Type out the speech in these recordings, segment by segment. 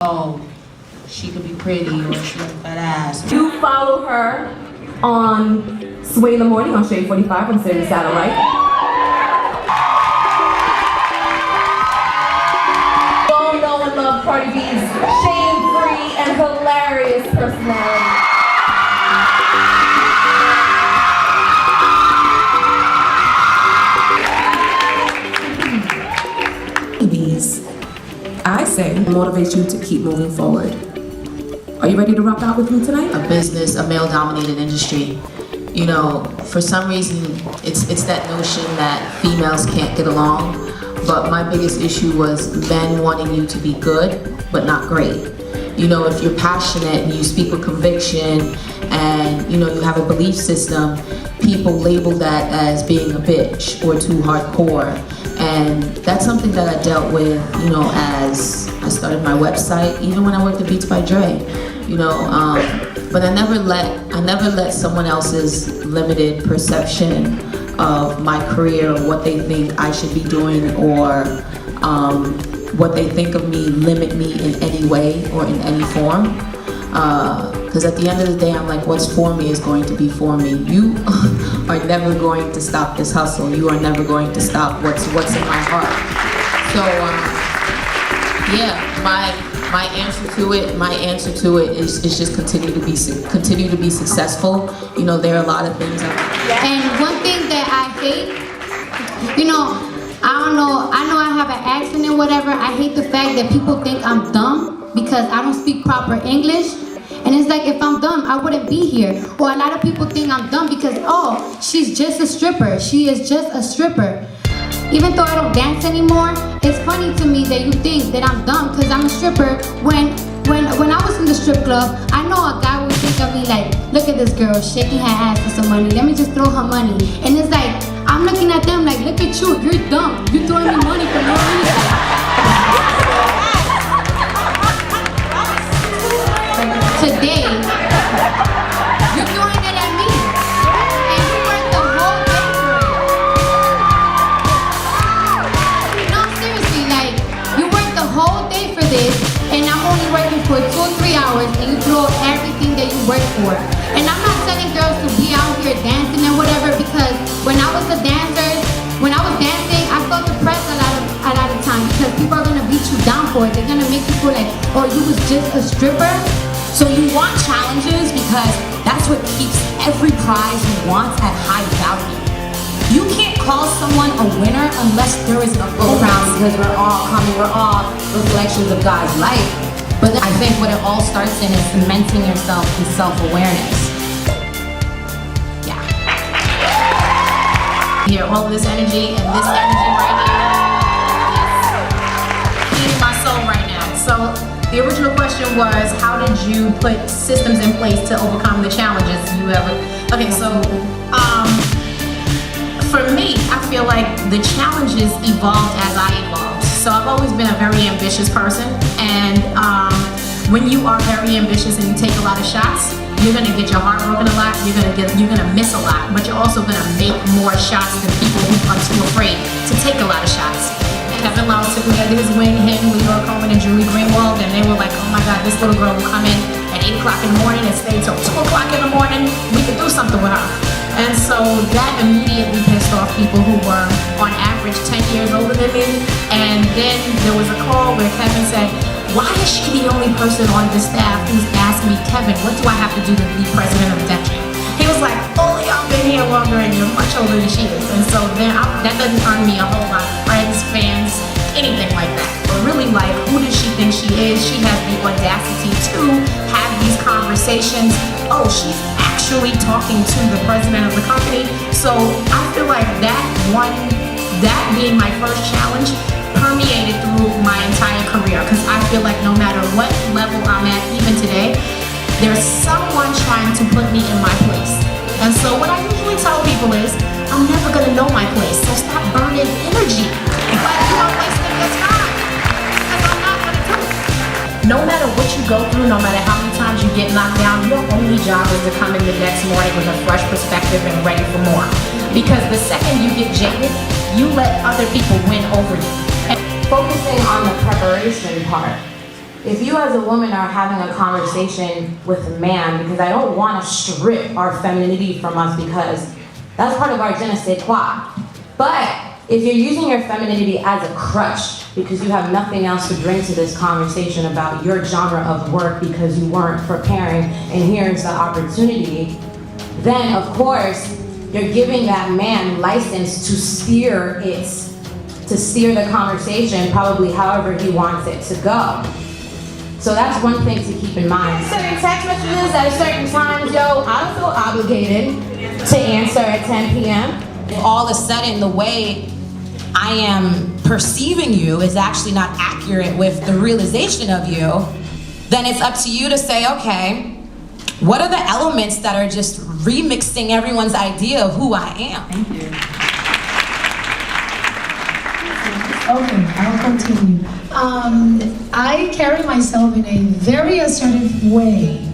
Oh, she could be pretty or she has a fat ass. You follow her on Sway in the Morning on Shade 45 on City Satellite. You all know and love Cardi B's shame-free and hilarious personality. I say motivates you to keep moving forward. Are you ready to rock out with me tonight? A business, a male-dominated industry. You know, for some reason, it's that notion that females can't get along. But my biggest issue was men wanting you to be good, but not great. You know, if you're passionate and you speak with conviction and, you know, you have a belief system, people label that as being a bitch or too hardcore. And that's something that I dealt with, you know, as I started my website, even when I worked at Beats by Dre, you know, but I never let someone else's limited perception of my career or what they think I should be doing or what they think of me limit me in any way or in any form. Because at the end of the day, I'm like, what's for me is going to be for me. You are never going to stop this hustle. You are never going to stop what's in my heart. So, yeah, my answer to it is just continue to be successful. You know, there are a lot of things. And one thing that I hate, you know, I know I have an accent and whatever. I hate the fact that people think I'm dumb because I don't speak proper English. And it's like, if I'm dumb, I wouldn't be here. Or a lot of people think I'm dumb because, oh, she's just a stripper. She is just a stripper. Even though I don't dance anymore, it's funny to me that you think that I'm dumb because I'm a stripper. When I was in the strip club, I know a guy would think of me like, look at this girl shaking her ass for some money. Let me just throw her money. And it's like, I'm looking at them like, look at you, you're dumb. You're throwing me money for no reason. Today, you're throwing it at me, and you worked the whole day for it. No, seriously, like, you worked the whole day for this, and I'm only working for 2 or 3 hours, and you throw everything that you work for. And I'm not telling girls to be out here dancing and whatever, because when I was dancing, I felt depressed a lot of times, because people are gonna beat you down for it. They're gonna make you feel like, oh, you was just a stripper. So you want challenges because that's what keeps every prize you want at high value. You can't call someone a winner unless there is a go round, because we're all reflections of God's light. But I think what it all starts in is cementing yourself in self-awareness. Yeah. Here, all of this energy and this energy right here is feeding my soul right now. So the original question was, how did you put systems in place to overcome the challenges you ever? Okay, so for me, I feel like the challenges evolved as I evolved. So I've always been a very ambitious person, and when you are very ambitious and you take a lot of shots, you're gonna get your heart broken a lot. You're gonna miss a lot, but you're also gonna make more shots than people who are too afraid to take a lot of shots. Kevin Love took me under his wing, him, Leroy Coleman, and Julie Greenwald, and they were like, oh my God, this little girl will come in at 8 o'clock in the morning and stay till 2 o'clock in the morning. We could do something with her. And so that immediately pissed off people who were on average 10 years older than me. And then there was a call where Kevin said, why is she the only person on the staff who's asked me, Kevin, what do I have to do to be president of the decade? He was like, oh, y'all been here longer and you're much older than she is. And so then that doesn't earn me a whole lot of friends, fans, anything like that. But really, like, who does she think she is? She has the audacity to have these conversations. Oh, she's actually talking to the president of the company. So I feel like that being my first challenge permeated through my entire career, because I feel like no matter what level I'm at, even today, there's someone trying to put me in my place. And so what I usually tell people is, I'm never gonna know my place, so stop burning energy. Like, you know, wasting your time, because I'm not gonna do it. No matter what you go through, no matter how many times you get knocked down, your only job is to come in the next morning with a fresh perspective and ready for more. Because the second you get jaded, you let other people win over you. Focusing on the preparation part, if you as a woman are having a conversation with a man, because I don't want to strip our femininity from us because that's part of our je ne sais quoi. But if you're using your femininity as a crutch because you have nothing else to bring to this conversation about your genre of work because you weren't preparing and here's the opportunity, then of course you're giving that man license to steer the conversation probably however he wants it to go. So that's one thing to keep in mind. Certain text messages at certain times, yo, I don't feel obligated to answer at 10 p.m. If all of a sudden the way I am perceiving you is actually not accurate with the realization of you, then it's up to you to say, okay, what are the elements that are just remixing everyone's idea of who I am? Thank you. Okay, I'll continue. I carry myself in a very assertive way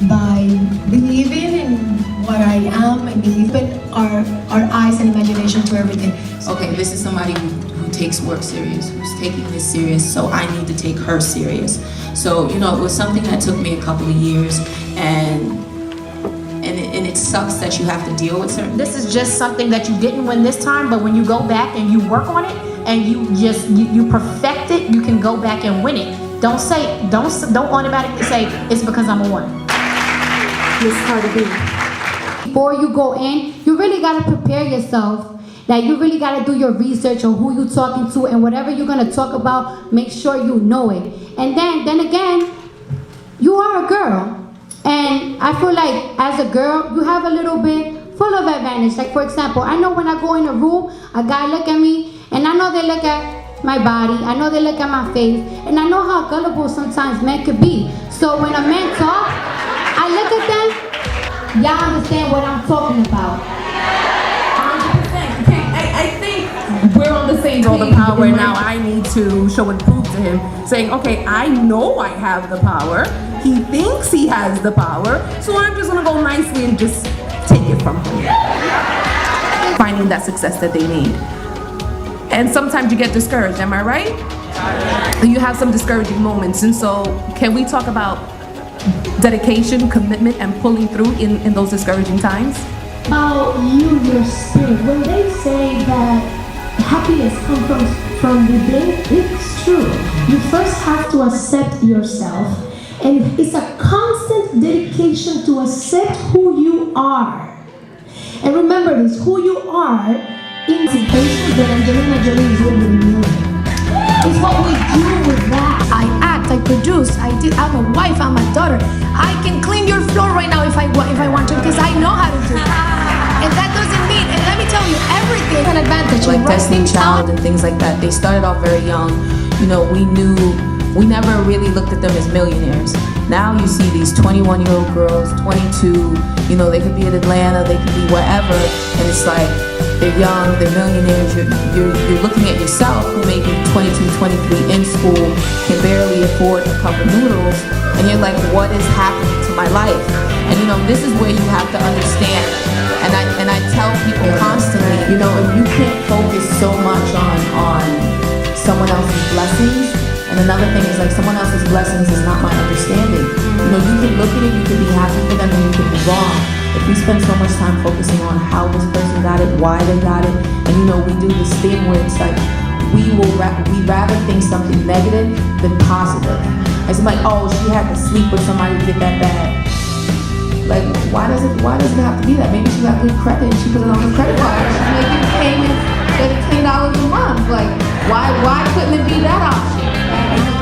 by believing in what I am and believing our eyes and imagination to everything. Okay, this is somebody who takes work serious, who's taking this serious, so I need to take her serious. So, you know, it was something that took me a couple of years, and it sucks that you have to deal with certain. This is just something that you didn't win this time, but when you go back and you work on it and you perfect it, you can go back and win it. Don't automatically say it's because I'm a woman. Miss Cardi B. Before you go in, you really gotta prepare yourself. Like you really gotta do your research on who you're talking to and whatever you're gonna talk about, make sure you know it. And then again, you are a girl. And I feel like as a girl, you have a little bit full of advantage. Like for example, I know when I go in a room, a guy look at me, and I know they look at my body, I know they look at my face, and I know how gullible sometimes men could be. So when a man talk, I look at them, y'all understand what I'm talking about. 100%. Okay, I think we're on the same page. All the power, now I need to show and prove to him, saying, okay, I know I have the power. He thinks he has the power, so I'm just gonna go nicely and just take it from him. Finding that success that they need. And sometimes you get discouraged, am I right? You have some discouraging moments, and so can we talk about dedication, commitment, and pulling through in those discouraging times? About you, your spirit. When they say that happiness comes from within, it's true. You first have to accept yourself, and it's a constant dedication to accept who you are. And remember this, who you are in situations that Angelina Jolie is living in. It's what we do with that. I act, I produce, I'm a wife, I'm a daughter. I can clean your floor right now if I want to because I know how to do it. And that doesn't mean, and let me tell you, everything is an advantage. Like Destiny's Child and things like that, they started off very young. You know, we never really looked at them as millionaires. Now you see these 21-year-old girls, 22, you know, they could be in Atlanta, they could be wherever, and it's like, they're young, they're millionaires, you're looking at yourself who may be 22, 23 in school, can barely afford a cup of noodles, and you're like, what is happening to my life? And you know, this is where you have to understand, and I tell people constantly, you know, if you can't focus so much on someone else's blessings, and another thing is like someone else's blessings is not my understanding. You know, you can look at it, you can be happy for them, and you can be wrong. If we spend so much time focusing on how this person got it, why they got it, and you know, we do this thing where it's like, we rather think something negative than positive. It's like, oh, she had to sleep with somebody to get that bag. Like, why does it have to be that? Maybe she got good credit and she put it on her credit card. She's making payments $10 a month. Like, why couldn't it be that option?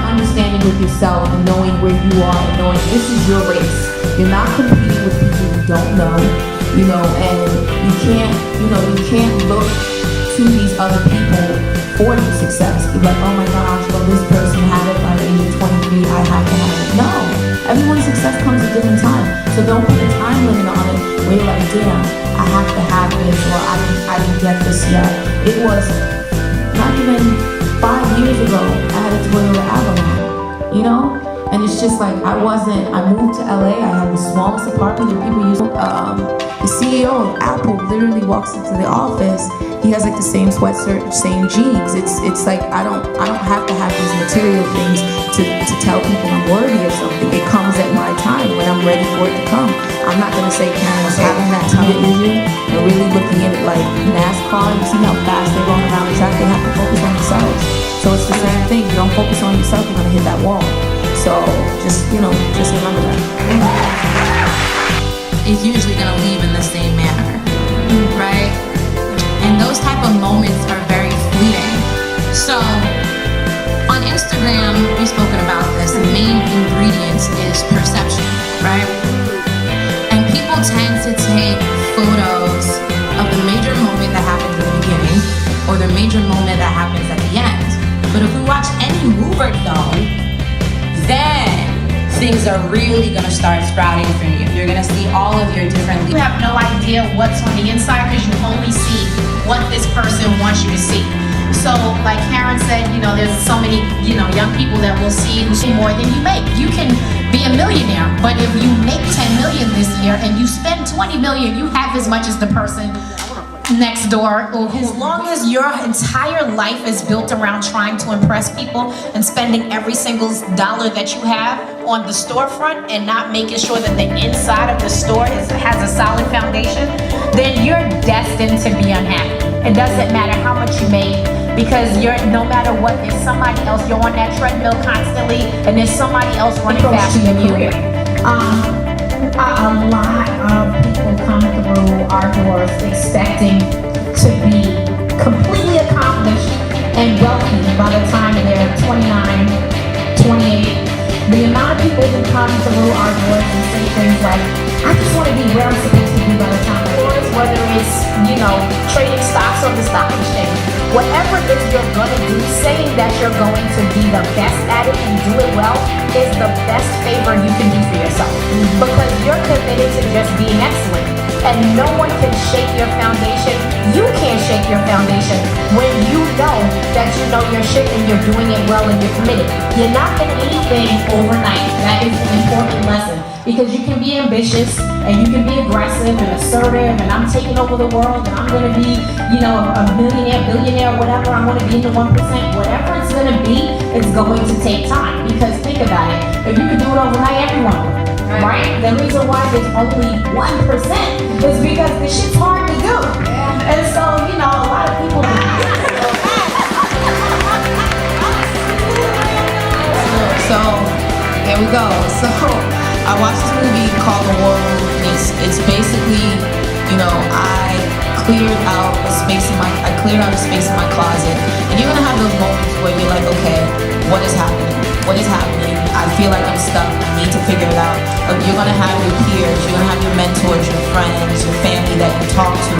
Understanding with yourself and knowing where you are and knowing this is your race. You're not competing with people you don't know, you know, and you can't look to these other people for your success. You're like, oh my gosh, well this person had it by the age of 23, I have to have it. No, everyone's success comes at different time. So don't put a time limit on it where you're like, damn, I have to have this, or I didn't get this yet. It was not even 5 years ago, I had a Toyota Avalon, you know? And it's just like, I moved to LA, I had the smallest apartment that people use. The CEO of Apple literally walks into the office he has like the same sweatshirt, same jeans. It's like I don't have to have these material things to tell people I'm worthy of something. It comes at my time when I'm ready for it to come. I'm not gonna say Karen's having that time vision and really looking at it like NASCAR. You see how fast they're going around the track. They have to focus on themselves. So it's the same thing. You don't focus on yourself, you're gonna hit that wall. So just remember that. Is usually gonna leave in the same manner, right? And those type of moments are very fleeting. So on Instagram, we've spoken about this. The main ingredients is perception, right? And people tend to take photos of the major moment that happens in the beginning or the major moment that happens at the end. But if we watch any mover though, then things are really gonna start sprouting from you. You're gonna see all of your different. You have no idea what's on the inside because you only see what this person wants you to see. So, like Karen said, there's so many, young people that will see more than you make. You can be a millionaire, but if you make 10 million this year and you spend 20 million, you have as much as the person next door. As long as your entire life is built around trying to impress people and spending every single dollar that you have on the storefront and not making sure that the inside of the store has a solid foundation, then you're destined to be unhappy. It doesn't matter how much you make, because no matter what, there's somebody else. You're on that treadmill constantly, and there's somebody else running faster than you. A lot of people come through our doors expecting to be completely accomplished and wealthy by the time they're 29, 28. The amount of people who come through our doors and say things like, I just want to be where I'm supposed to be by the time I'm whether it's, trading stocks on the stock exchange. Whatever it is you're going to do, saying that you're going to be the best at it and do it well is the best favor you can do for yourself. Because you're committed to just being excellent. And no one can shake your foundation. You can't shake your foundation when you know that you know your shit and you're doing it well and you're committed. You're not going to do anything overnight. That is an important lesson. Because you can be ambitious and you can be aggressive and assertive and I'm taking over the world and I'm going to be, a millionaire, billionaire, whatever. I'm going to be in the 1%. Whatever it's going to be, it's going to take time. Because think about it. If you could do it overnight, everyone would. Right? The reason why there's only 1% is because the shit's hard to do. And so, a lot of people So, there we go. So, I watched this movie called The War Room. It's basically, I cleared out a space in my closet. And you're gonna have those moments where you're like, okay, what is happening? What is happening? I feel like I'm stuck. I need to figure it out. You're gonna have your peers, you're gonna have your mentors, your friends, your family that you talk to.